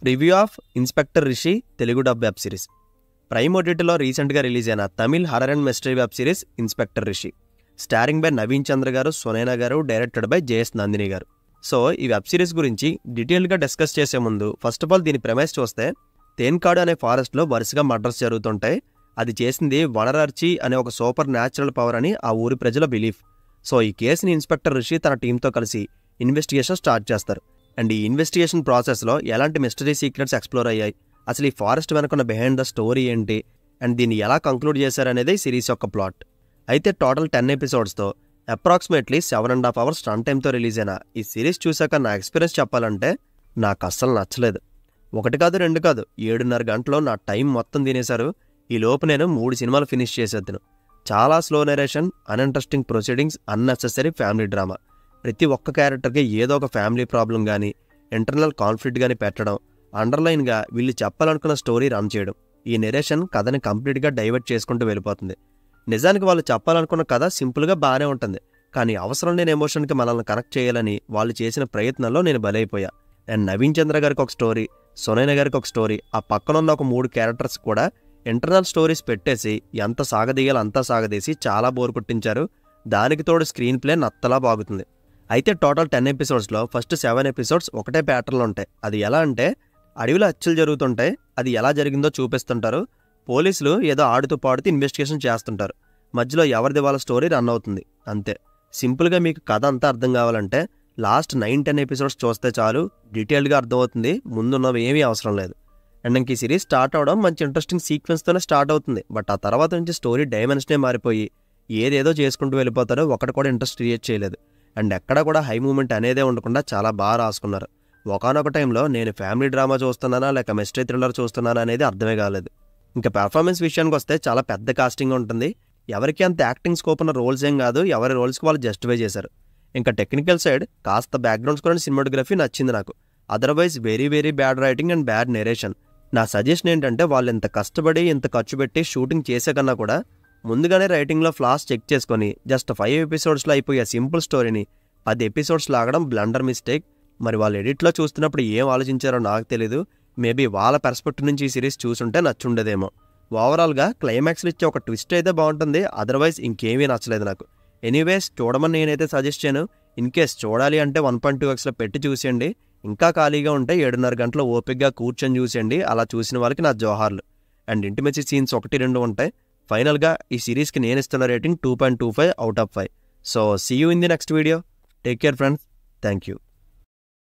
Review of inspector Rishi Telugu dub web series. Prime ఓటీటీలో రీసెంట్గా release అయిన Tamil horror and mystery web series inspector Rishi. Starring by Naveen Chandra garu, Sunaina గారు, directed by JS Nandini గారు. So ఈ web series గురించి డీటెయిల్గా డిస్కస్ చేసే ముందు ఫస్ట్ ఆఫ్ ఆల్ దీని ప్రెమైస్ చూస్తే, తేన్కాడు అనే ఫారెస్ట్లో వరుసగా మర్డర్స్ జరుగుతుంటాయి. అది చేసింది వనరర్చి అనే ఒక సూపర్ న్యాచురల్ పవర్ అని ఆ ఊరి ప్రజల బిలీఫ్. సో ఈ కేసుని ఇన్స్పెక్టర్ రిషి తన టీంతో కలిసి ఇన్వెస్టిగేషన్ స్టార్ట్ చేస్తారు. అండ్ ఈ ఇన్వెస్టిగేషన్ ప్రాసెస్లో ఎలాంటి మిస్టరీ సీక్రెట్స్ ఎక్స్ప్లోర్ అయ్యాయి, అసలు ఈ ఫారెస్ట్ వెనుకున్న బిహైండ్ ద స్టోరీ ఏంటి, అండ్ దీన్ని ఎలా కంక్లూడ్ చేశారనేది ఈ సిరీస్ యొక్క ప్లాట్. అయితే టోటల్ 10 ఎపిసోడ్స్తో అప్రాక్సిమేట్లీ 7.5 hours రన్ టైంతో రిలీజ్ అయిన ఈ సిరీస్ చూశాక నా ఎక్స్పీరియన్స్ చెప్పాలంటే నాకు అస్సలు నచ్చలేదు. 1 కాదు 2 కాదు 7.5 గంటలో నా టైం మొత్తం తినేశారు. ఈ లోపు నేను 3 సినిమాలు ఫినిష్ చేసేద్దాను. చాలా slow narration, uninteresting proceedings, unnecessary family drama. ప్రతి ఒక్క క్యారెక్టర్కి ఏదో ఒక ఫ్యామిలీ ప్రాబ్లం కానీ, ఇంటర్నల్ కాన్ఫ్లిక్ట్ కానీ పెట్టడం, అండర్లైన్గా వీళ్ళు చెప్పాలనుకున్న స్టోరీ రన్ చేయడం. ఈ నెరేషన్ కథని కంప్లీట్గా డైవర్ట్ చేసుకుంటూ వెళ్ళిపోతుంది. నిజానికి వాళ్ళు చెప్పాలనుకున్న కథ సింపుల్గా బాగానే ఉంటుంది, కానీ అవసరం లేని ఎమోషన్కి మనల్ని కనెక్ట్ చేయాలని వాళ్ళు చేసిన ప్రయత్నంలో నేను బలైపోయా. అండ్ నవీన్ చంద్ర గారికి ఒక స్టోరీ, సునైనా గారికి ఒక స్టోరీ, ఆ పక్కనున్న ఒక 3 క్యారెక్టర్స్ కూడా ఇంటర్నల్ స్టోరీస్ పెట్టేసి ఎంత సాగదీయాలో అంతా సాగదీసి చాలా బోర్ కొట్టించారు. దానికి తోడు స్క్రీన్ ప్లే నత్తలా బాగుతుంది. అయితే టోటల్ 10 ఎపిసోడ్స్లో ఫస్ట్ 7 ఎపిసోడ్స్ ఒకటే ప్యాటర్న్లో ఉంటాయి. అది ఎలా అంటే, అడవిలో హత్యలు జరుగుతుంటాయి, అది ఎలా జరిగిందో చూపిస్తుంటారు. పోలీసులు ఏదో ఆడుతూ పాడుతూ ఇన్వెస్టిగేషన్ చేస్తుంటారు. మధ్యలో ఎవరిది వాళ్ళ స్టోరీ రన్ అవుతుంది, అంతే. సింపుల్గా మీకు కథ అంతా అర్థం కావాలంటే లాస్ట్ 9-10 ఎపిసోడ్స్ చూస్తే చాలు, డీటెయిల్డ్గా అర్థమవుతుంది. ముందున్నవి ఏమీ అవసరం లేదు. అండ్ ఇంక ఈ సిరీస్ స్టార్ట్ అవడం మంచి ఇంట్రెస్టింగ్ సీక్వెన్స్తోనే స్టార్ట్ అవుతుంది. బట్ ఆ తర్వాత నుంచి స్టోరీ డైమెన్షనే మారిపోయి ఏదేదో చేసుకుంటూ వెళ్ళిపోతారో, ఒకటి కూడా ఇంట్రెస్ట్ క్రియేట్ చేయలేదు. అండ్ ఎక్కడ కూడా హై మూమెంట్ అనేదే ఉండకుండా చాలా బాగా రాసుకున్నారు. ఒకనొక టైంలో నేను ఫ్యామిలీ డ్రామా చూస్తున్నానా లేక మిస్టరీ థ్రిల్లర్ చూస్తున్నానా అనేది అర్థమే కాలేదు. ఇంకా పెర్ఫార్మెన్స్ విషయానికి వస్తే చాలా పెద్ద కాస్టింగ్ ఉంటుంది. ఎవరికి అంత యాక్టింగ్ స్కోప్ ఉన్న రోల్స్ ఏం కాదు, ఎవరి రోల్స్కి వాళ్ళు జస్టిఫై చేశారు. ఇంకా టెక్నికల్ సైడ్ కాస్త బ్యాక్గ్రౌండ్ స్కోర్ అండ్ సినిమాటోగ్రఫీ నచ్చింది నాకు. Otherwise very very bad writing and bad narration. నా సజెషన్ ఏంటంటే, వాళ్ళు ఇంత కష్టపడి ఇంత ఖర్చు పెట్టి షూటింగ్ చేసే కన్నా కూడా ముందుగానే రైటింగ్లో ఫ్లాస్ చెక్ చేసుకొని జస్ట్ 5 ఎపిసోడ్స్లో అయిపోయే సింపుల్ స్టోరీని 10 ఎపిసోడ్స్ లాగడం బ్లండర్ మిస్టేక్. మరి వాళ్ళు ఎడిట్లో చూస్తున్నప్పుడు ఏం ఆలోచించారో నాకు తెలీదు. మేబీ వాళ్ళ పర్స్పెక్టివ్ నుంచి ఈ సిరీస్ చూసుంటే నచ్చుండేదేమో. ఓవరాల్గా క్లైమాక్స్లు ఇచ్చే ఒక ట్విస్ట్ అయితే బాగుంటుంది, అదర్వైజ్ ఇంకేమీ నచ్చలేదు నాకు. ఎనీవేస్ చూడమని నేనైతే సజెస్ట్ చేయను. ఇన్ కేస్ చూడాలి అంటే 1.2xలో పెట్టి చూసేయండి. ఇంకా ఖాళీగా ఉంటే 7.5 గంటలు ఓపిక్గా కూర్చొని చూసేయండి. అలా చూసిన వాళ్ళకి నా జోహార్లు. అండ్ ఇంటిమెసీ సీన్స్ 1-2 ఉంటాయి. ఫైనల్గా ఈ సిరీస్కి నేను ఇస్తున్న rating 2.25 out of 5. So see you in the next video. Take care friends. Thank you.